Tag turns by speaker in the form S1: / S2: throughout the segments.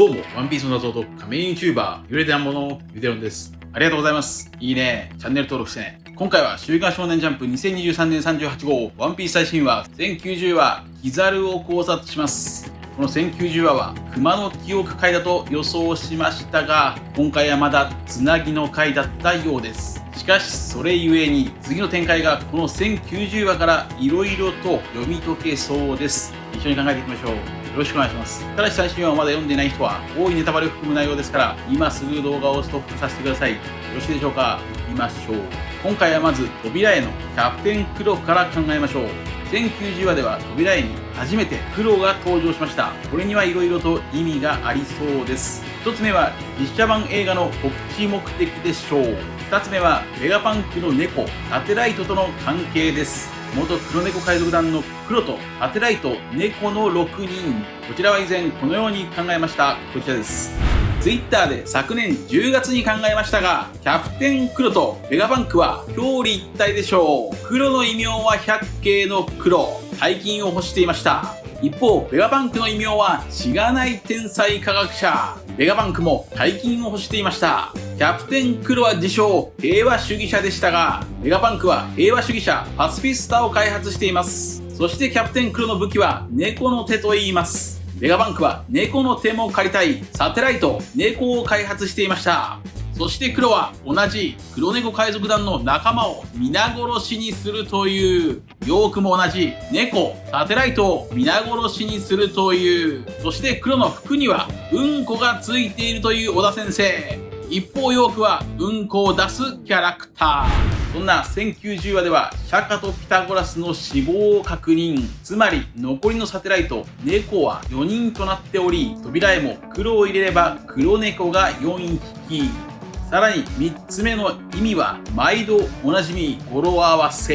S1: どうも、ワンピースの謎と仮面 YouTuber、ゆれてなんぼのゆでろんです。ありがとうございます。いいね。チャンネル登録してね。今回は週刊少年ジャンプ2023年38号、ワンピース最新話、1090話、キザルを考察します。この1090話は、熊の記憶回だと予想しましたが、今回はまだつなぎの回だったようです。しかし、それゆえに、次の展開がこの1090話から色々と読み解けそうです。一緒に考えていきましょう。よろしくお願いします。ただし最新話をまだ読んでいない人は、多いネタバレを含む内容ですから、今すぐ動画をストップさせてください。よろしいでしょうか。行きましょう。今回はまず、扉絵のキャプテンクロから考えましょう。1090話では扉絵に初めてクロが登場しました。これには色々と意味がありそうです。一つ目は実写版映画の告知目的でしょう。二つ目はベガパンクの猫、サテライトとの関係です。元黒猫海賊団の黒とサテライト、猫の6人。こちらは以前このように考えました。こちらです。Twitter で昨年10月に考えましたが、キャプテンクロとベガパンクは表裏一体でしょう。黒の異名は百景の黒、大金を欲していました。一方、ベガパンクの異名はしがない天才科学者。ベガパンクも大金を欲していました。キャプテンクロは自称平和主義者でしたが、ベガパンクは平和主義者パシフィスタを開発しています。そしてキャプテンクロの武器は猫の手と言います。ベガパンクは猫の手も借りたいサテライト、猫を開発していました。そして黒は同じ黒猫海賊団の仲間を皆殺しにするという、ヨークも同じ猫、サテライトを皆殺しにするという、そして黒の服にはうんこがついているという小田先生。一方ヨークはうんこを出すキャラクター。そんな1090話では釈迦とピタゴラスの死亡を確認。つまり残りのサテライト、猫は4人となっており、扉絵も黒を入れれば黒猫が4匹。さらに3つ目の意味は毎度おなじみ語呂合わせ。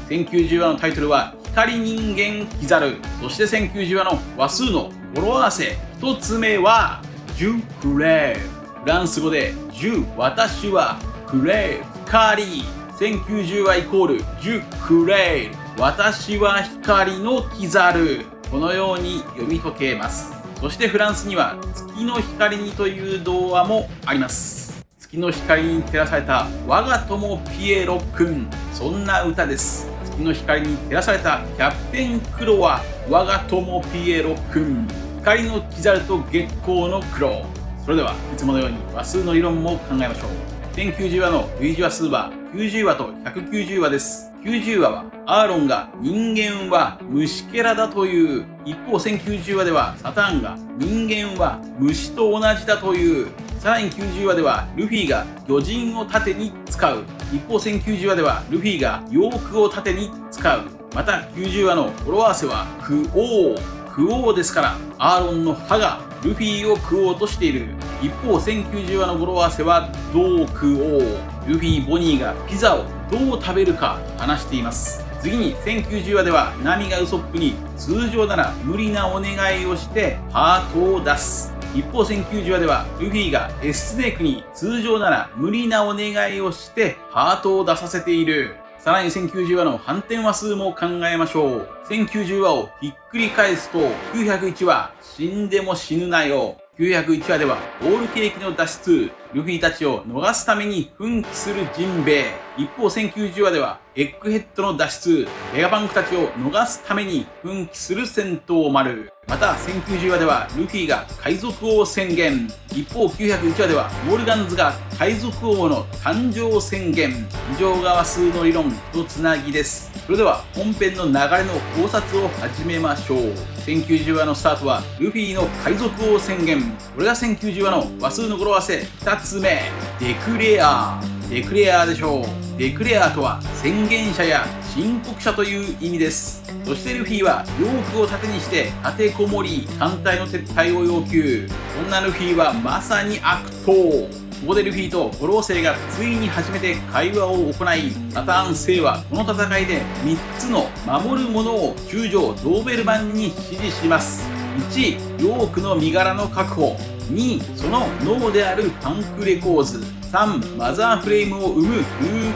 S1: 1090話のタイトルは光人間キザル。そして1090話の話数の語呂合わせ。1つ目はジュクレー。フランス語でジュ、私はクレー、光。1090話イコールジュクレー。私は光のキザル。このように読み解けます。そしてフランスには月の光にという童話もあります。月の光に照らされた我が友ピエロくん。そんな歌です。月の光に照らされたキャプテンクロは我が友ピエロくん。光のキザルと月光の黒。それではいつものように話数の理論も考えましょう。1090話の類似話数は90話と190話です。90話はアーロンが人間は虫けらだという。一方1090話ではサターンが人間は虫と同じだという。さらに90話ではルフィが魚人を盾に使う。一方1090話ではルフィがヨークを盾に使う。また90話の語呂合わせはクオー。クオーですからアーロンの歯がルフィを食おうとしている。一方1090話の語呂合わせはどう食おう。ルフィ、ボニーがピザをどう食べるか話しています。次に1090話ではナミがウソップに通常なら無理なお願いをしてハートを出す。一方1090話ではルフィがエスネークに通常なら無理なお願いをしてハートを出させている。さらに1090話の反転話数も考えましょう。1090話をひっくり返すと901話、死んでも死ぬなよ。901話ではホールケーキの脱出、ルフィたちを逃すために奮起するジンベエ。一方1090話ではエッグヘッドの脱出、ベガパンクたちを逃すために奮起する戦闘丸。また1090話ではルフィが海賊王宣言。一方901話ではモルガンズが海賊王の誕生宣言。以上が話数の理論とつなぎです。それでは本編の流れの考察を始めましょう。1090話のスタートはルフィの海賊王宣言。これが1090話の話数の語呂合わせ2つ目。デクレア。デクレアでしょう。デクレアとは宣言者や申告者という意味です。そしてルフィはヨークを盾にして立てこもり艦隊の撤退を要求。そんなルフィはまさに悪党。ここでルフィと五老星がついに初めて会話を行い、サターン星はこの戦いで3つの守るものを中将ドーベルマンに指示します。1、ヨークの身柄の確保。2、その脳であるパンクレコーズ。3、マザーフレームを生む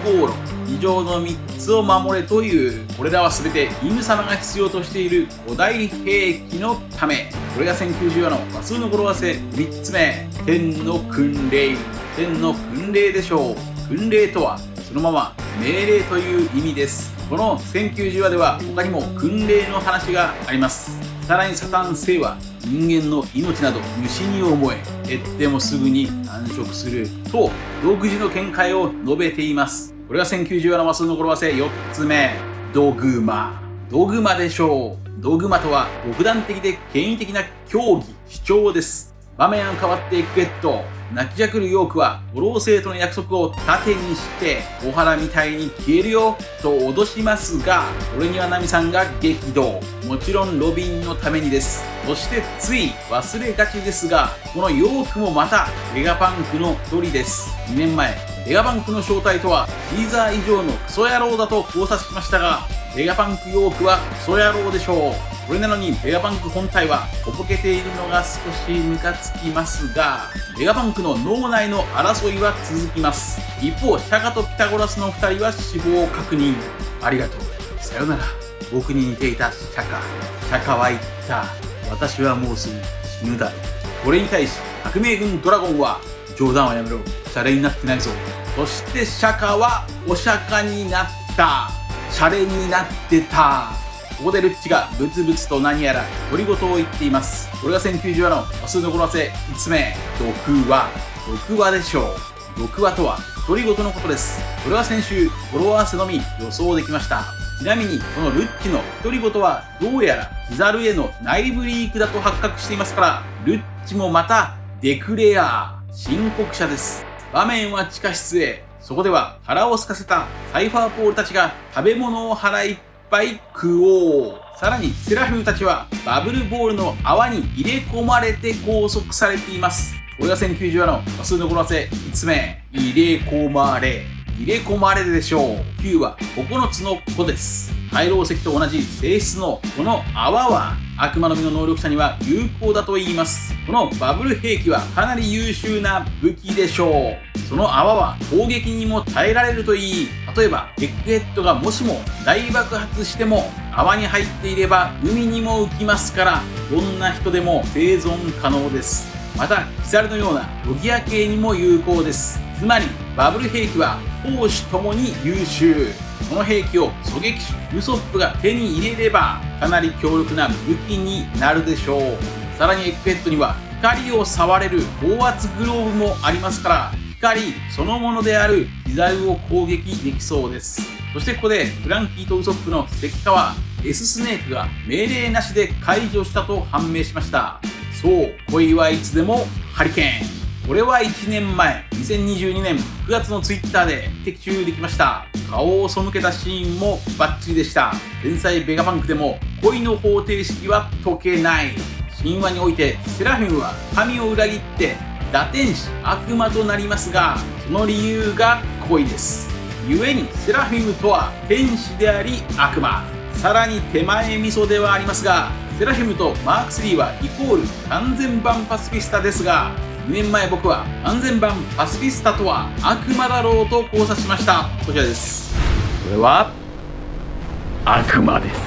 S1: 風合炉。以上の3つを守れという。これらは全て犬様が必要としている古代兵器のため。これが1090話の和数の語呂合わせ3つ目。天の訓令。天の訓令でしょう。訓令とはそのまま命令という意味です。この1090話では他にも訓令の話があります。さらにサタン星は人間の命など虫に思え、減ってもすぐに繁殖すると独自の見解を述べています。これが1090話の和数の語呂合わせ4つ目。ドグマ。ドグマでしょう。ドグマとは独断的で権威的な教義、主張です。場面が変わっていくけど、泣きじゃくるヨークは五老星との約束を盾にして小原みたいに消えるよと脅しますが、これにはナミさんが激怒。もちろんロビンのためにです。そしてつい忘れがちですが、このヨークもまたベガパンクの一人です。2年前ベガパンクの正体とはシーザー以上のクソ野郎だと考察しましたが、ベガパンクヨークはクソ野郎でしょう。これなのにベガパンク本体はおぼけているのが少しムカつきますが、ベガパンクの脳内の争いは続きます。一方、シャカとピタゴラスの2人は死亡を確認。ありがとう。さよなら。僕に似ていたシャカ。シャカは言った。私はもうすぐ死ぬだろう。これに対し革命軍ドラゴンは、冗談はやめろ。シャレになってないぞ。そしてシャカはお釈迦になった。シャレになってた。ここでルッチがブツブツと何やら独り言を言っています。これが1090話の和数の語呂合わせ5つ目。毒話。毒話でしょう。毒話とは独り言のことです。これは先週語呂合わせのみ予想できました。ちなみにこのルッチの独り言はどうやらキザルへの内部リークだと発覚していますから、ルッチもまたデクレア申告者です。場面は地下室へ。そこでは腹を空かせたサイファーポールたちが食べ物を腹いっぱい食おう。さらにセラフィムたちはバブルボールの泡に入れ込まれて拘束されています。これが1090話の和数の語呂合わせ5つ目。入れ込まれ。入れ込まれでしょう。9は9つの子です。海楼石と同じ性質のこの泡は悪魔の実の能力者には有効だと言います。このバブル兵器はかなり優秀な武器でしょう。その泡は攻撃にも耐えられるといい、例えばエッグヘッドがもしも大爆発しても泡に入っていれば海にも浮きますから、どんな人でも生存可能です。またキザルのようなロギア系にも有効です。つまりバブル兵器は攻守ともに優秀。この兵器を狙撃手ウソップが手に入れればかなり強力な武器になるでしょう。さらにエッグヘッドには光を触れる高圧グローブもありますから、光そのものであるキザルを攻撃できそうです。そしてここでフランキーとウソップの石化は S スネークが命令なしで解除したと判明しました。そう、恋はいつでもハリケーン。これは1年前、2022年9月のツイッターで的中できました。顔を背けたシーンもバッチリでした。天才ベガパンクでも恋の方程式は解けない。神話においてセラフィムは神を裏切って堕天使悪魔となりますが、その理由が恋です。故にセラフィムとは天使であり悪魔。さらに手前味噌ではありますが、セラフィムとマーク3はイコール完全版パシフィスタですが、2年前僕は完全版パシフィスタとは悪魔だろうと考察しました。こちらです。これは悪魔です。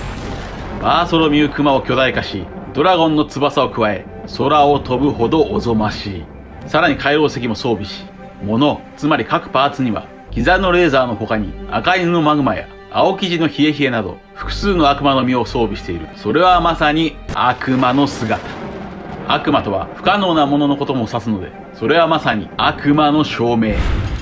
S1: バーソロミュークマを巨大化し、ドラゴンの翼を加え空を飛ぶほどおぞましい。さらに海楼石も装備し、物つまり各パーツにはキザのレーザーの他に赤犬のマグマや青生地のヒエヒエなど複数の悪魔の実を装備している。それはまさに悪魔の姿。悪魔とは不可能なもののことも指すので、それはまさに悪魔の証明。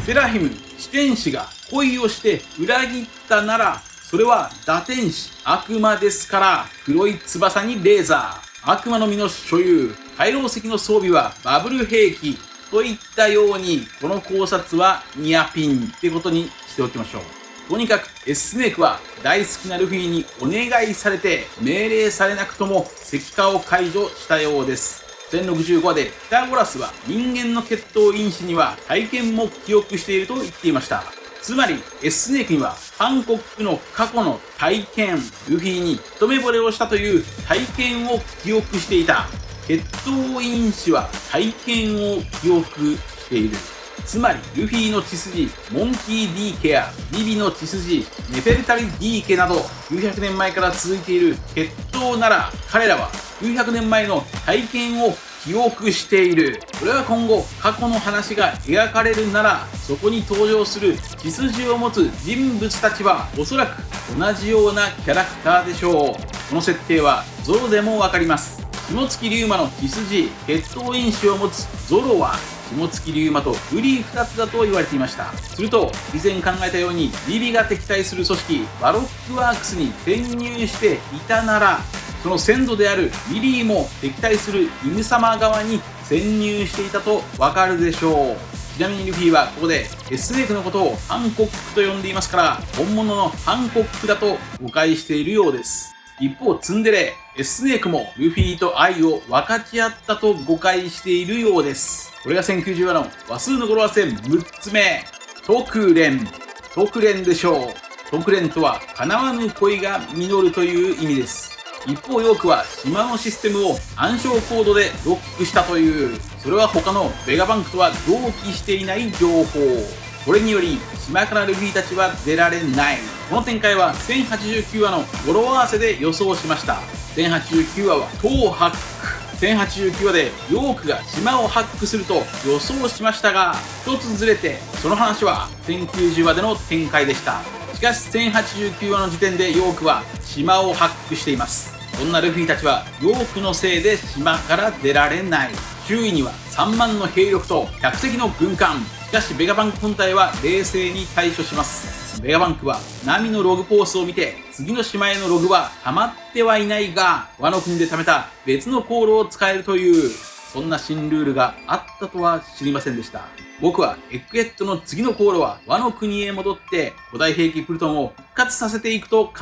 S1: セラフィム、四天使が恋をして裏切ったなら、それは堕天使、悪魔ですから、黒い翼にレーザー、悪魔の実の所有、海楼石の装備はバブル兵器といったように、この考察はニアピンってことにしておきましょう。とにかく S スネークは大好きなルフィにお願いされて命令されなくとも石化を解除したようです。1065話でピタゴラスは人間の血統因子には体験も記憶していると言っていました。つまり S スネークにはハンコックの過去の体験、ルフィに一目惚れをしたという体験を記憶していた。血統因子は体験を記憶している。つまりルフィの血筋モンキー D 家やビビの血筋ネフェルタリ D 家など900年前から続いている血統なら、彼らは900年前の体験を記憶している。これは今後過去の話が描かれるなら、そこに登場する血筋を持つ人物たちはおそらく同じようなキャラクターでしょう。この設定はゾロでもわかります。下月龍馬の血筋血統因子を持つゾロは下月龍馬とルリー2つだと言われていました。すると以前考えたようにビビが敵対する組織バロックワークスに潜入していたなら、その先祖であるリリーも敵対するイム様側に潜入していたとわかるでしょう。ちなみにルフィはここでスネークのことをハンコックと呼んでいますから、本物のハンコックだと誤解しているようです。一方ツンデレスネークもルフィと愛を分かち合ったと誤解しているようです。これが1090話の話数の語呂合わせ6つ目、特連。特連でしょう。特連とは叶わぬ恋が実るという意味です。一方ヨークは島のシステムを暗証コードでロックしたという、それは他のベガバンクとは同期していない情報。これにより島からルフィたちは出られない。この展開は1089話の語呂合わせで予想しました。1089話は塔ハック、1089話でヨークが島をハックすると予想しましたが、一つずれてその話は1090話での展開でした。しかし1089話の時点でヨークは島をハックしています。そんなルフィたちはヨークのせいで島から出られない。周囲には3万の兵力と100隻の軍艦。しかしベガバンク本体は冷静に対処します。ベガバンクはナミのログポースを見て、次の島へのログは溜まってはいないが、ワノ国で貯めた別の航路を使えるという、そんな新ルールがあったとは知りませんでした。僕はエッグヘッドの次の航路はワノ国へ戻って古代兵器プルトンを復活させていくと考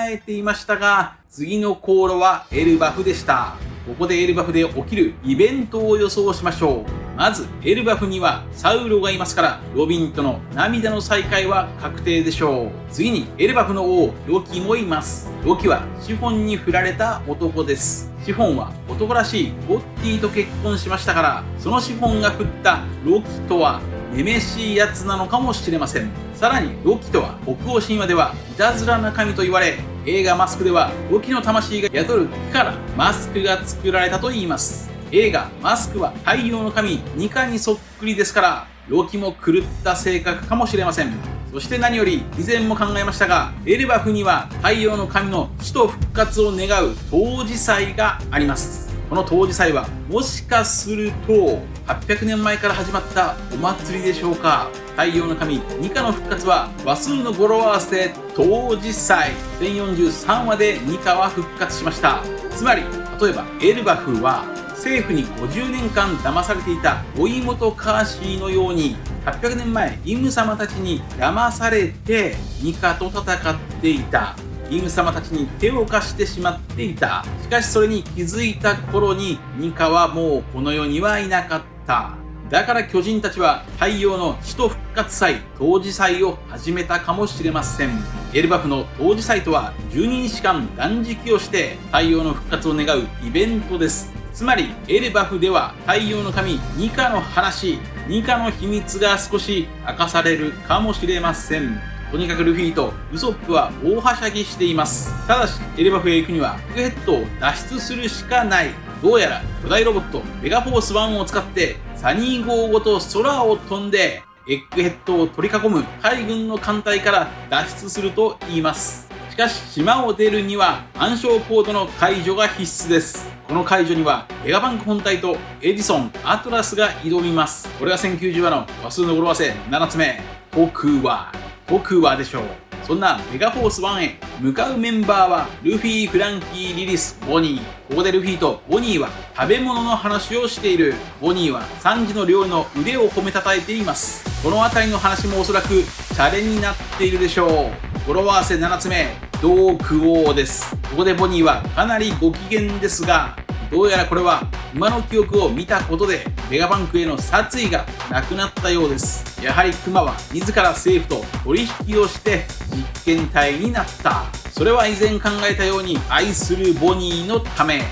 S1: えていましたが、次の航路はエルバフでした。ここでエルバフで起きるイベントを予想しましょう。まずエルバフにはサウロがいますから、ロビンとの涙の再会は確定でしょう。次にエルバフの王ロキもいます。ロキはシフォンに振られた男です。シフォンは男らしいゴッティと結婚しましたから、そのシフォンが振ったロキとはめめしいやつなのかもしれません。さらにロキとは北欧神話ではいたずらな神と言われ、映画マスクではロキの魂が宿る木からマスクが作られたといいます。映画マスクは太陽の神ニカにそっくりですから、ロキも狂った性格かもしれません。そして何より以前も考えましたが、エルバフには太陽の神の死と復活を願う冬至祭があります。この冬至祭はもしかすると800年前から始まったお祭りでしょうか。太陽の神ニカの復活は話数の語呂合わせ冬至祭。1043話でニカは復活しました。つまり例えばエルバフは政府に50年間騙されていたお妹カーシーのように、800年前イム様たちに騙されてニカと戦っていた。イム様たちに手を貸してしまっていた。しかしそれに気づいた頃にニカはもうこの世にはいなかった。だから巨人たちは太陽の死と復活祭冬至祭を始めたかもしれません。エルバフの冬至祭とは12日間断食をして太陽の復活を願うイベントです。つまりエルバフでは太陽の神ニカの話、ニカの秘密が少し明かされるかもしれません。とにかくルフィとウソップは大はしゃぎしています。ただしエルバフへ行くにはエッグヘッドを脱出するしかない。どうやら巨大ロボットメガフォース1を使ってサニー号ごと空を飛んでエッグヘッドを取り囲む海軍の艦隊から脱出すると言います。しかし島を出るには暗証コードの解除が必須です。この解除にはメガバンク本体とエジソン、アトラスが挑みます。これが1090話の話数の語呂合わせ7つ目、僕はでしょう。そんなメガフォース1へ向かうメンバーはルフィ、フランキー、リリス、ボニー。ここでルフィとボニーは食べ物の話をしている。ボニーは3時の料理の腕を褒めたたえています。この辺りの話もおそらくシャレになっているでしょう。語呂合わせ7つ目、ドーク王です。ここでボニーはかなりご機嫌ですが、どうやらこれは馬の記憶を見たことでメガバンクへの殺意がなくなったようです。やはりクマは自ら政府と取引をして実験体になった。それは以前考えたように愛するボニーのため。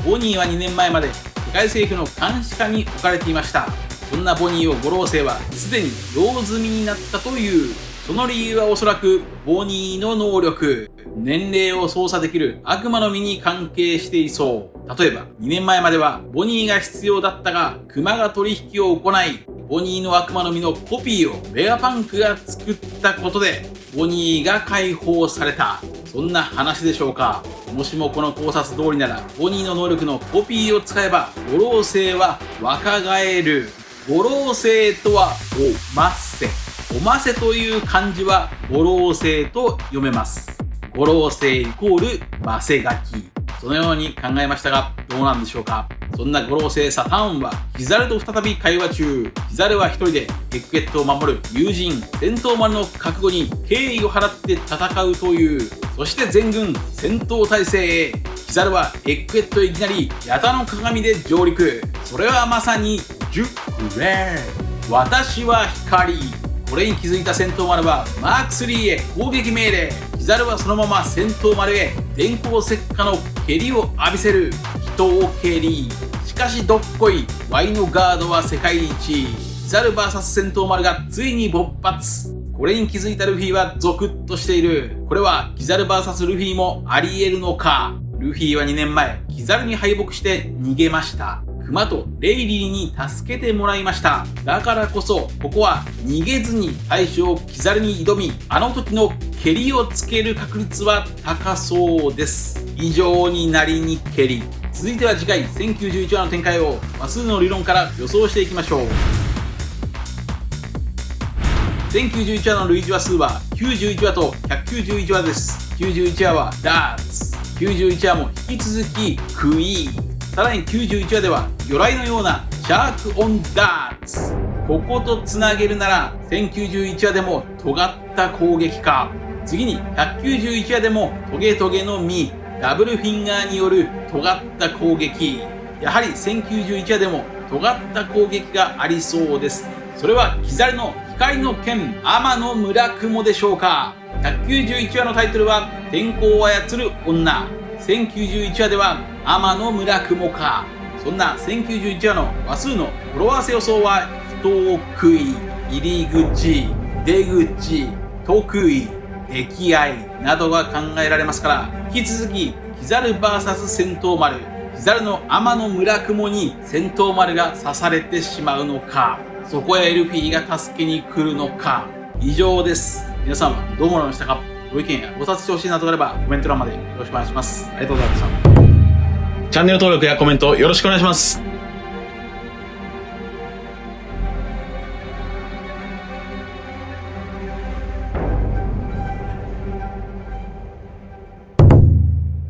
S1: ボニーは2年前まで世界政府の監視下に置かれていました。そんなボニーを五老星はすでに用済みになったという。その理由はおそらくボニーの能力、年齢を操作できる悪魔の実に関係していそう。例えば2年前まではボニーが必要だったが、クマが取引を行い、ボニーの悪魔の実のコピーをベガパンクが作ったことでボニーが解放された。そんな話でしょうか。もしもこの考察通りなら、ボニーの能力のコピーを使えば五老星は若返る。五老星とはおませ。おませという漢字は五老星と読めます。五老星イコールませがき。そのように考えましたが、どうなんでしょうか。そんな五老星サターンはキザルと再び会話中。キザルは一人でエクエットを守る友人戦闘丸の覚悟に敬意を払って戦うという。そして全軍戦闘態勢へ。キザルはエクエットへいきなりヤタの鏡で上陸。それはまさにジュッレー。私は光。これに気づいた戦闘丸はマーク3へ攻撃命令。キザルはそのまま戦闘丸へ電光石火の蹴りを浴びせる。人を蹴り。しかしどっこい。ワイのガードは世界一。キザル VS 戦闘丸がついに勃発。これに気づいたルフィはゾクッとしている。これはキザル VS ルフィもあり得るのか。ルフィは2年前キザルに敗北して逃げました。クマとレイリーに助けてもらいました。だからこそここは逃げずに大将キザルに挑み、あの時の蹴りをつける確率は高そうです。異常になりに蹴り。続いては次回1091話の展開を話数の理論から予想していきましょう。1091話の類似話数は91話と191話です。91話はダーツ、91話も引き続きクイー。さらに91話では魚雷のようなシャークオンダーツ。こことつなげるなら1091話でも尖った攻撃か。次に191話でもトゲトゲの実、ダブルフィンガーによる尖った攻撃。やはり1091話でも尖った攻撃がありそうです。それはキザルの光の剣天の村雲でしょうか。191話のタイトルは天候を操る女。1091話では天の村雲か。そんな1091話の話数の語呂合わせ予想は不得意、入り口、出口、得意、溺愛などが考えられますから、引き続きキザル VS 戦闘丸、キザルの天の村雲に戦闘丸が刺されてしまうのか、そこへルフィが助けに来るのか。以上です。皆さんはどう思われましたか。ご意見やご察してほしいなどがあればコメント欄までよろしくお願いします。ありがとうございました。チャンネル登録やコメントよろしくお願いします。